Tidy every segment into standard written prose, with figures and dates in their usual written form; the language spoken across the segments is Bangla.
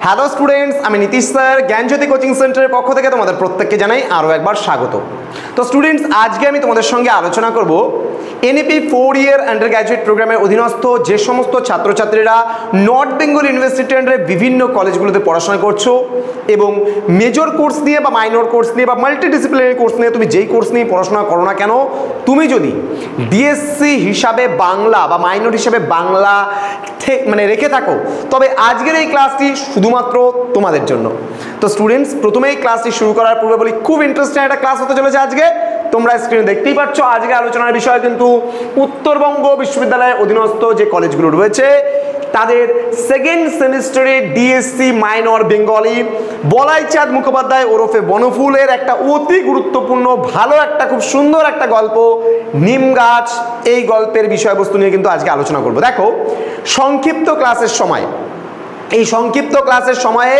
হ্যালো স্টুডেন্টস, আমি নীতিশ স্যার জ্ঞানজ্যোতি কোচিং সেন্টারের পক্ষ থেকে তোমাদের প্রত্যেককে জানাই আরও একবার স্বাগত। তো স্টুডেন্টস, আজকে আমি তোমাদের সঙ্গে আলোচনা করব এনইপি 4 ইয়ার আন্ডার গ্র্যাজুয়েট প্রোগ্রামের অধীনস্থ যে সমস্ত ছাত্রছাত্রীরা নর্থ বেঙ্গল ইউনিভার্সিটি আন্ডারে বিভিন্ন কলেজগুলোতে পড়াশোনা করছো এবং মেজর কোর্স নিয়ে বা মাইনর কোর্স নিয়ে বা মাল্টিডিসিপ্লিনারি কোর্স নিয়ে তুমি যেই কোর্স নিয়ে পড়াশোনা করো না কেন, তুমি যদি ডিএসসি হিসাবে বাংলা বা মাইনর হিসাবে বাংলা রেখে থাকো, তবে আজকের এই ক্লাসটি শুধুমাত্র তোমাদের জন্য। তো স্টুডেন্টস, প্রথমেই ক্লাসটি শুরু করার পূর্বে বলি, খুব ইন্টারেস্টিং একটা ক্লাস হতে চলেছে আজকে। তোমরা স্ক্রিনে দেখতেই পাচ্ছ আজকে আলোচনার বিষয় কিন্তু উত্তরবঙ্গ বিশ্ববিদ্যালয়ের অধীনস্থ যে কলেজগুলো রয়েছে তাদের সেকেন্ড সেমিস্টারে DSC minor Bengali Balaichand Mukhopadhyay ওরফে বনফুলের একটা অতি গুরুত্বপূর্ণ ভালো একটা খুব সুন্দর একটা গল্প নিম গাছ, এই গল্পের বিষয়বস্তু নিয়ে কিন্তু আজকে আলোচনা করব। দেখো, সংক্ষিপ্ত ক্লাসের সময় এই সংক্ষিপ্ত ক্লাসের সময়ে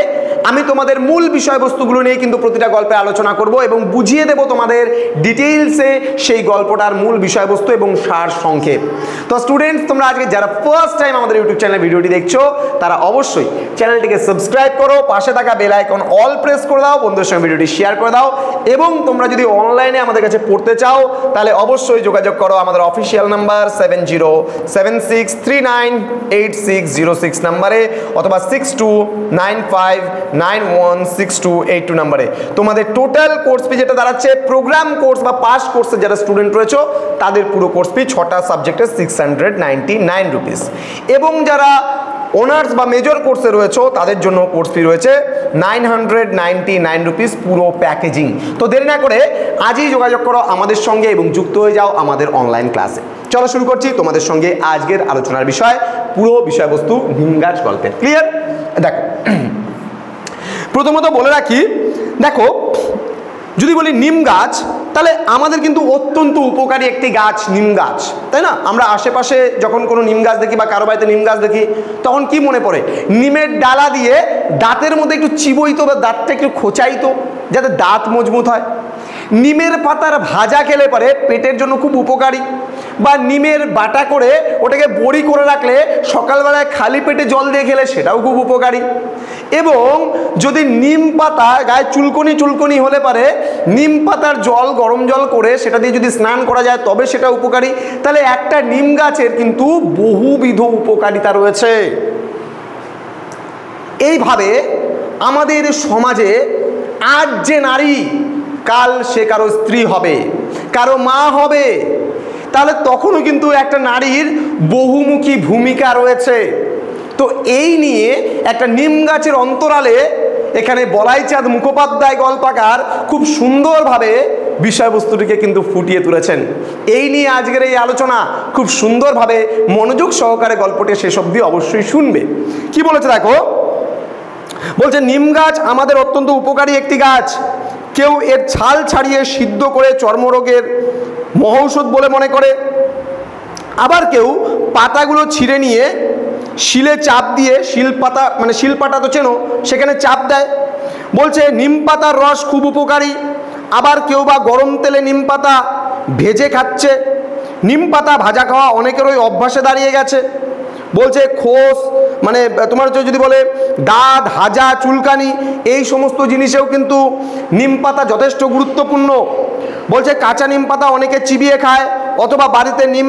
আমি তোমাদের মূল বিষয়বস্তুগুলো নিয়ে কিন্তু প্রতিটা গল্পে আলোচনা করব এবং বুঝিয়ে দেব তোমাদের ডিটেইলসে সেই গল্পটার মূল বিষয়বস্তু এবং সার সংক্ষেপ। তো স্টুডেন্টস, তোমরা আজকে যারা ফার্স্ট টাইম আমাদের ইউটিউব চ্যানেলে ভিডিওটি দেখছো তারা অবশ্যই চ্যানেলটিকে সাবস্ক্রাইব করো, পাশে থাকা বেল আইকন অল প্রেস করে দাও, বন্ধুদের সঙ্গে ভিডিওটি শেয়ার করে দাও এবং তোমরা যদি অনলাইনে আমাদের কাছে পড়তে চাও তাহলে অবশ্যই যোগাযোগ করো আমাদের অফিসিয়াল নাম্বার 7076398606 নাম্বারে অথবা 6295916282 নাম্বারে। তোমাদের টোটাল কোর্স ফি যেটা দাঁড়াচ্ছে প্রোগ্রাম কোর্স বা পাস কোর্সে যারা স্টুডেন্ট রয়েছে তাদের পুরো কোর্স ফি 6টা সাবজেক্টে 699 রুপিস এবং যারা অনার্স বা মেজর কোর্সে রয়েছে তাদের জন্য কোর্স ফি রয়েছে 999 রুপিস পুরো প্যাকেজিং। তো দেরি না করে আজই যোগাযোগ করো আমাদের সঙ্গে এবং যুক্ত হয়ে যাও আমাদের অনলাইন ক্লাসে। চলো শুরু করছি তোমাদের সঙ্গে আজকের আলোচনার বিষয়, পুরো বিষয়বস্তু নিম গাছ গল্পের। ক্লিয়ার? দেখো, প্রথমত বলে রাখি, দেখো যদি বলি নিম গাছ তাহলে আমাদের কিন্তু অত্যন্ত উপকারী একটি গাছ নিম গাছ, তাই না? আমরা আশেপাশে যখন কোনো নিম গাছ দেখি বা কারো বাড়িতে নিম গাছ দেখি তখন কি মনে পড়ে? নিমের ডালা দিয়ে দাঁতের মধ্যে একটু চিবোইতো বা দাঁতটা একটু খোঁচাইতো যাতে দাঁত মজবুত হয়। নিমের পাতার ভাজা খেলে পরে পেটের জন্য খুব উপকারী, বা নিমের বাটা করে ওটাকে বড়ি করে রাখলে সকালবেলায় খালি পেটে জল দিয়ে খেলে সেটাও খুব উপকারী। এবং যদি নিম পাতা গায়ে চুলকনি হলে পারে নিম পাতার জল গরম জল করে সেটা দিয়ে যদি স্নান করা যায় তবে সেটা উপকারী। তাহলে একটা নিম গাছের কিন্তু বহুবিধ উপকারিতা রয়েছে। এইভাবে আমাদের সমাজে আজ যে নারী কাল সে কারো স্ত্রী হবে, কারো মা হবে, তাহলে তখনও কিন্তু একটা নারীর বহুমুখী ভূমিকা রয়েছে। তো এই নিয়ে একটা নিম গাছের অন্তরালে এখানে বলাইচাঁদ মুখোপাধ্যায় গল্পকার খুব সুন্দরভাবে বিষয়বস্তুটিকে কিন্তু ফুটিয়ে তুলেছেন। এই নিয়ে আজকের এই আলোচনা খুব সুন্দরভাবে মনোযোগ সহকারে গল্পটি শেষ অবধি অবশ্যই শুনবে। কি বলেছে দেখো, বলছে নিম গাছ আমাদের অত্যন্ত উপকারী একটি গাছ। কেউ এর ছাল ছাড়িয়ে সিদ্ধ করে চর্মরোগের মহৌষধ বলে মনে করে, আবার কেউ পাতাগুলো ছিঁড়ে নিয়ে শিলে চাপ দিয়ে শিলপাটা তো চেনো, সেখানে চাপ দেয়। বলছে নিম পাতার রস খুব উপকারী, আবার কেউ বা গরম তেলে নিম পাতা ভেজে খাচ্ছে। নিম পাতা ভাজা খাওয়া অনেকেরই অভ্যাসে দাঁড়িয়ে গেছে। বলছে খোস তোমার যদি বলে দাঁত হাজা চুলকানি এই সমস্ত জিনিসেও কিন্তু নিম পাতা যথেষ্ট গুরুত্বপূর্ণ। বলছে কাঁচা নিম পাতা অনেকে চিবিয়ে খায় অথবা বাড়িতে নিম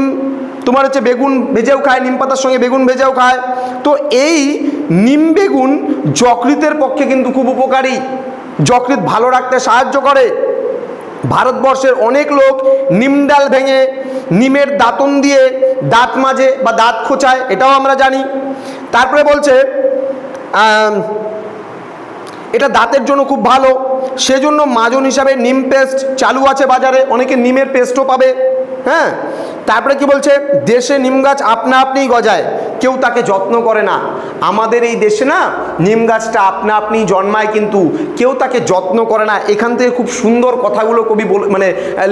বেগুন ভেজেও খায়, নিম পাতার সঙ্গে বেগুন ভেজেও খায়। তো এই নিম বেগুন যকৃতের পক্ষে কিন্তু খুব উপকারী, যকৃৎ ভালো রাখতে সাহায্য করে। ভারতবর্ষের অনেক লোক নিম ডাল ভেঙে নিমের দাঁতন দিয়ে দাঁত মাজে বা দাঁত খোঁচায়, এটাও আমরা জানি। তারপরে বলছে এটা দাঁতের জন্য খুব ভালো, সেজন্য মাজন হিসাবে নিম পেস্ট চালু আছে বাজারে, অনেকে নিমের পেস্টও পাবে। হ্যাঁ, তারপরে কি বলছে, দেশে নিম গাছ আপনা আপনিই গজায়, কেউ তাকে যত্ন করে না। আমাদের এই দেশে না নিম গাছটা আপনা আপনি জন্মায় কিন্তু কেউ তাকে যত্ন করে না। এখান থেকে খুব সুন্দর কথাগুলো কবি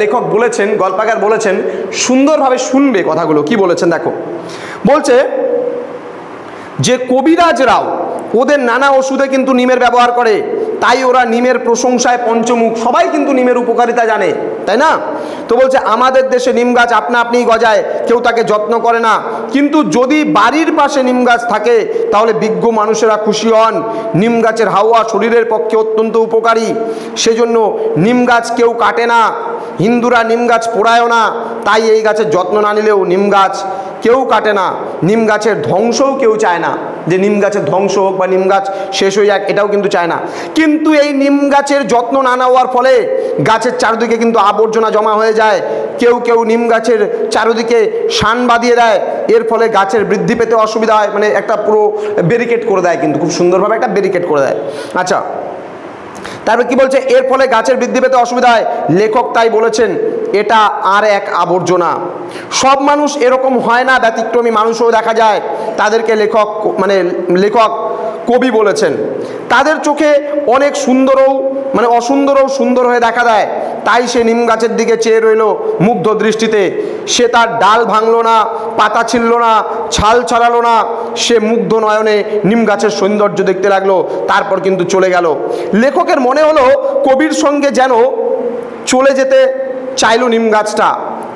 লেখক বলেছেন, গল্পকার বলেছেন, সুন্দরভাবে শুনবে কথাগুলো। কি বলেছেন দেখো, বলছে যে কবিরাজরাও ওদের নানা ওষুধে কিন্তু নিমের ব্যবহার করে, তাই ওরা নিমের প্রশংসায় পঞ্চমুখ। সবাই কিন্তু নিমের উপকারিতা জানে, তাই না? তো বলছে আমাদের দেশে নিম গাছ আপনা আপনিই গজায়, কেউ তাকে যত্ন করে না, কিন্তু যদি বাড়ির পাশে নিম গাছ থাকে তাহলে বিজ্ঞ মানুষেরা খুশি হন। নিম গাছের হাওয়া শরীরের পক্ষে অত্যন্ত উপকারী, সেজন্য নিম গাছ কেউ কাটে না। হিন্দুরা নিম গাছ পোড়ায়ও না, তাই এই গাছের যত্ন না নিলেও নিম গাছ কেউ কাটে না। নিম গাছের ধ্বংসও কেউ চায় না, যে নিম গাছের ধ্বংস হোক বা নিম গাছ শেষ হয়ে যাক, এটাও কিন্তু চায় না। কিন্তু এই নিম গাছের যত্ন না নেওয়ার ফলে গাছের চারদিকে কিন্তু আবর্জনা জমা হয়ে যায়। কেউ কেউ নিম গাছের চারদিকে শান বাঁধিয়ে দেয়, এর ফলে গাছের বৃদ্ধি পেতে অসুবিধা হয়, মানে একটা পুরো ব্যারিকেড করে দেয়, কিন্তু খুব সুন্দরভাবে একটা ব্যারিকেড করে দেয়। আচ্ছা, তারপরে কি বলছে, এর ফলে গাছের বৃদ্ধি পেতে অসুবিধা হয়। লেখক তাই বলেছেন এটা আর এক আবর্জনা। সব মানুষ এরকম হয় না, ব্যতিক্রমী মানুষও দেখা যায়, তাদেরকে লেখক কবি বলেছেন। তাদের চোখে অনেক সুন্দরও অসুন্দরও সুন্দর হয়ে দেখা দেয়, তাই সে নিম গাছের দিকে চেয়ে রইল মুগ্ধ দৃষ্টিতে। সে তার ডাল ভাঙলো না, পাতা ছিঁড়ল না, ছাল ছড়ালো না, সে মুগ্ধ নয়নে নিম গাছের সৌন্দর্য দেখতে লাগলো, তারপর কিন্তু চলে গেল। লেখকের মনে হলো কবির সঙ্গে যেন চলে যেতে চাইল নিম গাছটা।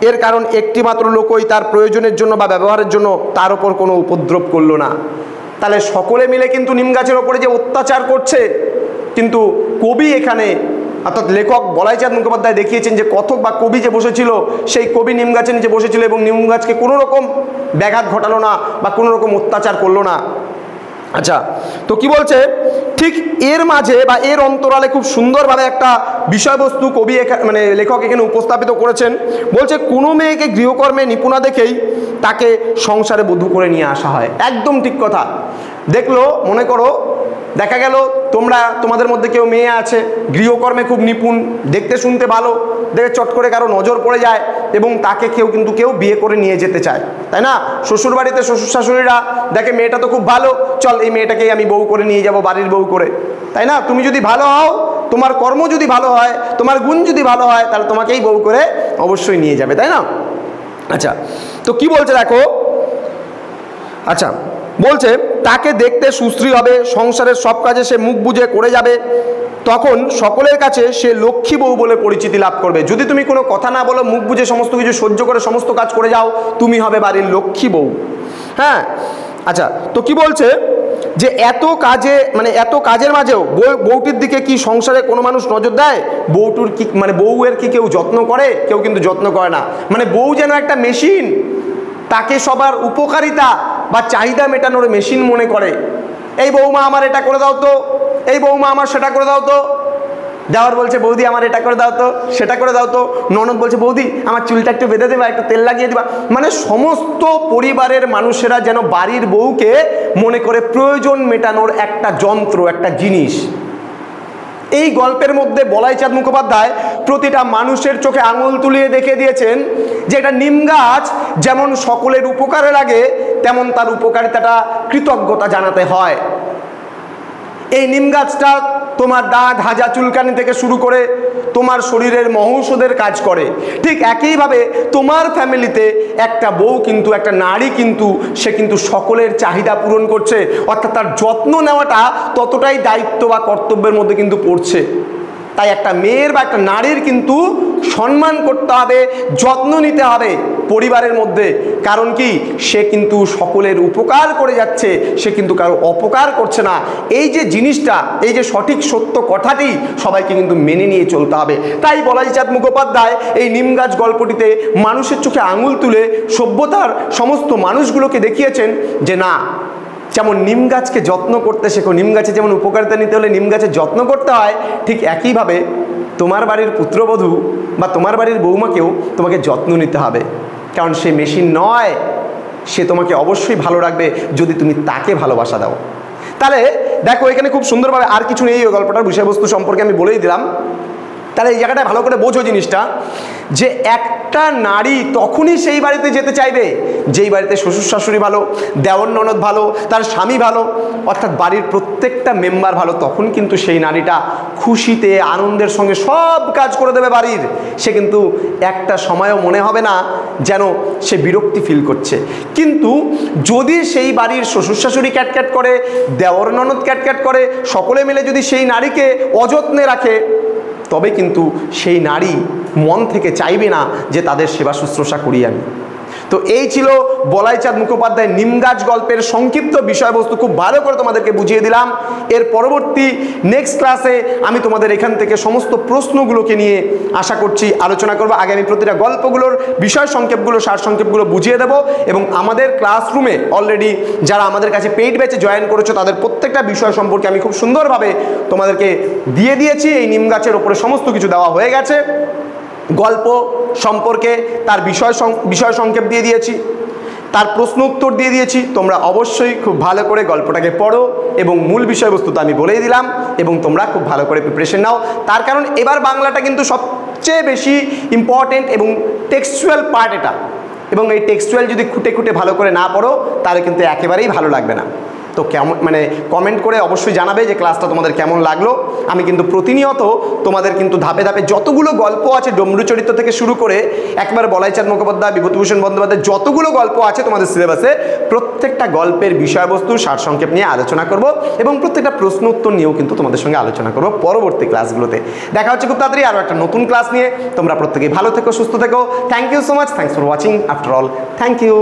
এর কারণ একটি মাত্র লোকই তার প্রয়োজনের জন্য বা ব্যবহারের জন্য তার উপর কোনো উপদ্রব করলো না। তাহলে সকলে মিলে কিন্তু নিম গাছের ওপরে যে অত্যাচার করছে, কিন্তু কবি এখানে অর্থাৎ লেখক বলাইচাঁদ মুখোপাধ্যায় দেখিয়েছেন যে কথক বা কবি যে বসেছিল, সেই কবি নিম গাছের নিচে বসেছিল এবং নিম গাছকে কোনো রকম ব্যাঘাত ঘটালো না বা কোনো রকম অত্যাচার করলো না। আচ্ছা, তো কি বলছে, ঠিক এর মাঝে বা এর অন্তরালে খুব সুন্দরভাবে একটা বিষয়বস্তু কবি লেখক এখানে উপস্থাপিত করেছেন। বলছে কোনো মেয়েকে গৃহকর্মে নিপুণা দেখেই তাকে সংসারে বধূ করে নিয়ে আসা হয়। একদম ঠিক কথা। দেখলো, মনে করো দেখা গেল তোমাদের মধ্যে কেউ মেয়ে আছে, গৃহকর্মে খুব নিপুণ, দেখতে শুনতে ভালো, দেখে চট করে কারো নজর পড়ে যায় এবং তাকে কেউ বিয়ে করে নিয়ে যেতে চায়, তাই না? শ্বশুর বাড়িতে শ্বশুর শাশুড়িরা দেখে মেয়েটা তো খুব ভালো, চল এই মেয়েটাকেই আমি বউ করে নিয়ে যাব, বাড়ির বউ করে, তাই না? তুমি যদি ভালো হও, তোমার কর্ম যদি ভালো হয়, তোমার গুণ যদি ভালো হয়, তাহলে তোমাকেই বউ করে অবশ্যই নিয়ে যাবে, তাই না? আচ্ছা, তো কি বলছে দেখো, আচ্ছা বলছে তাকে দেখতে সুশ্রী হবে, সংসারের সব কাজে সে মুখ বুজে করে যাবে, তখন সকলের কাছে সে লক্ষ্মী বউ বলে পরিচিতি লাভ করবে। যদি তুমি কোনো কথা না বলো, মুখ বুজে সমস্ত কিছু সহ্য করে সমস্ত কাজ করে যাও, তুমি হবে বাড়ির লক্ষ্মী বউ। হ্যাঁ, আচ্ছা, তো কি বলছে যে এত কাজের মাঝেও বউটির দিকে কি সংসারে কোনো মানুষ নজর দেয়? বউটির কি বউয়ের কি কেউ যত্ন করে? কেউ কিন্তু যত্ন করে না। বউ যেন একটা মেশিন, তাকে সবার উপকারিতা বা চাহিদা মেটানোর মেশিন মনে করে। এই বৌমা আমার এটা করে দাও তো, এই বৌমা আমার সেটা করে দাও তো, দেওয়ার বলছে বৌদি আমার এটা করে দাও তো, সেটা করে দাও তো, ননদ বলছে বৌদি আমার চুলটা একটু বেঁধে দেবা, একটু তেল লাগিয়ে দিবা। সমস্ত পরিবারের মানুষেরা যেন বাড়ির বউকে মনে করে প্রয়োজন মেটানোর একটা যন্ত্র, একটা জিনিস। এই গল্পের মধ্যে বলাইচাঁদ মুখোপাধ্যায় প্রতিটা মানুষের চোখে আঙুল তুলিয়ে দেখে দিয়েছেন যে এটা নিম গাছ যেমন সকলের উপকারে লাগে, তেমন তার উপকারিতাটা কৃতজ্ঞতা জানাতে হয়। এই নিম গাছটা তোমার দাঁত হাজা চুলকানি থেকে শুরু করে তোমার শরীরের মহৌষধের কাজ করে। ঠিক একইভাবে তোমার ফ্যামিলিতে একটা বউ কিন্তু, একটা নারী কিন্তু, সে কিন্তু সকলের চাহিদা পূরণ করছে, অর্থাৎ তার যত্ন নেওয়াটা ততটাই দায়িত্ব বা কর্তব্যের মধ্যে কিন্তু পড়ছে। তাই একটা মেয়ের বা একটা নারীর কিন্তু সম্মান করতে হবে, যত্ন নিতে হবে পরিবারের মধ্যে। কারণ কি, সে কিন্তু সকলের উপকার করে যাচ্ছে, সে কিন্তু কারো অপকার করছে না। এই যে জিনিসটা, এই যে সঠিক সত্য কথাটি সবাইকে কিন্তু মেনে নিয়ে চলতে হবে। তাই বলাইচাঁদ মুখোপাধ্যায় এই নিম গাছ গল্পটিতে মানুষের চোখে আঙুল তুলে সভ্যতার সমস্ত মানুষগুলোকে দেখিয়েছেন যে না, যেমন নিম গাছকে যত্ন করতে শেখো, নিম গাছে যেমন উপকারিতা নিতে হলে নিম গাছের যত্ন করতে হয়, ঠিক একইভাবে তোমার বাড়ির পুত্রবধূ বা তোমার বাড়ির বৌমাকেও তোমাকে যত্ন নিতে হবে। কারণ সে মেশিন নয়, সে তোমাকে অবশ্যই ভালো রাখবে যদি তুমি তাকে ভালোবাসা দাও। তাহলে দেখো এখানে খুব সুন্দরভাবে, আর কিছু নেই, ওই গল্পটার বিষয়বস্তু সম্পর্কে আমি বলেই দিলাম। তাহলে এই জায়গাটায় ভালো করে বোঝো জিনিসটা, যে একটা নারী তখনই সেই বাড়িতে যেতে চাইবে যেই বাড়িতে শ্বশুর শাশুড়ি ভালো, দেওর ননদ ভালো, তার স্বামী ভালো, অর্থাৎ বাড়ির প্রত্যেকটা মেম্বার ভালো। তখন কিন্তু সেই নারীটা খুশিতে আনন্দের সঙ্গে সব কাজ করে দেবে বাড়ির। সে কিন্তু একটা সময়ও মনে হবে না যেন সে বিরক্তি ফিল করছে। কিন্তু যদি সেই বাড়ির শ্বশুর শাশুড়ি ক্যাটক্যাট করে, দেওর ননদ ক্যাটক্যাট করে, সকলে মিলে যদি সেই নারীকে অযত্নে রাখে, তবে কিন্তু সেই নারী মন থেকে চাইবে না যে তাদের সেবা শুশ্রূষা করি আমি। তো এই ছিল বলাইচাঁদ মুখোপাধ্যায়ের নিমগাছ গল্পের সংক্ষিপ্ত বিষয়বস্তু, খুব ভালো করে তোমাদেরকে বুঝিয়ে দিলাম। এর পরবর্তী নেক্সট ক্লাসে আমি তোমাদের এখান থেকে সমস্ত প্রশ্নগুলোকে নিয়ে আশা করছি আলোচনা করব। আগে আমি প্রতিটা গল্পগুলোর বিষয় সংক্ষেপগুলো, সার সংক্ষেপগুলো বুঝিয়ে দেবো এবং আমাদের ক্লাসরুমে অলরেডি যারা আমাদের কাছে পেইড ব্যাচে জয়েন করেছো তাদের প্রত্যেকটা বিষয় সম্পর্কে আমি খুব সুন্দরভাবে তোমাদেরকে দিয়ে দিয়েছি। এই নিম গাছের ওপরে সমস্ত কিছু দেওয়া হয়ে গেছে। গল্প সম্পর্কে তার বিষয় সংক্ষেপ দিয়ে দিয়েছি, তার প্রশ্ন উত্তর দিয়ে দিয়েছি। তোমরা অবশ্যই খুব ভালো করে গল্পটাকে পড়ো এবং মূল বিষয়বস্তু তো আমি বলেই দিলাম, এবং তোমরা খুব ভালো করে প্রিপারেশন নাও। তার কারণ এবার বাংলাটা কিন্তু সবচেয়ে বেশি ইম্পর্টেন্ট এবং টেক্সচুয়াল পার্ট এটা, এবং এই টেক্সচুয়াল যদি খুঁটে খুঁটে ভালো করে না পড়ো তাহলে কিন্তু একেবারেই ভালো লাগবে না। তো কেমন মানে কমেন্ট করে অবশ্যই জানাবে যে ক্লাসটা তোমাদের কেমন লাগলো। আমি কিন্তু প্রতিনিয়ত তোমাদের কিন্তু ধাপে ধাপে যতগুলো গল্প আছে ডমরু চরিত্র থেকে শুরু করে একবার বলাইচাঁদ মুখোপাধ্যায়, বিভূতিভূষণ বন্দ্যোপাধ্যায় যতগুলো গল্প আছে তোমাদের সিলেবাসে, প্রত্যেকটা গল্পের বিষয়বস্তু সারসংক্ষেপ নিয়ে আলোচনা করব এবং প্রত্যেকটা প্রশ্ন উত্তর নিয়েও কিন্তু তোমাদের সঙ্গে আলোচনা করব পরবর্তী ক্লাসগুলোতে। দেখা হচ্ছে খুব তাড়াতাড়ি আরও একটা নতুন ক্লাস নিয়ে। তোমরা প্রত্যেকেই ভালো থেকো, সুস্থ থেকো। Thank you so much, thanks for watching after all, thank you.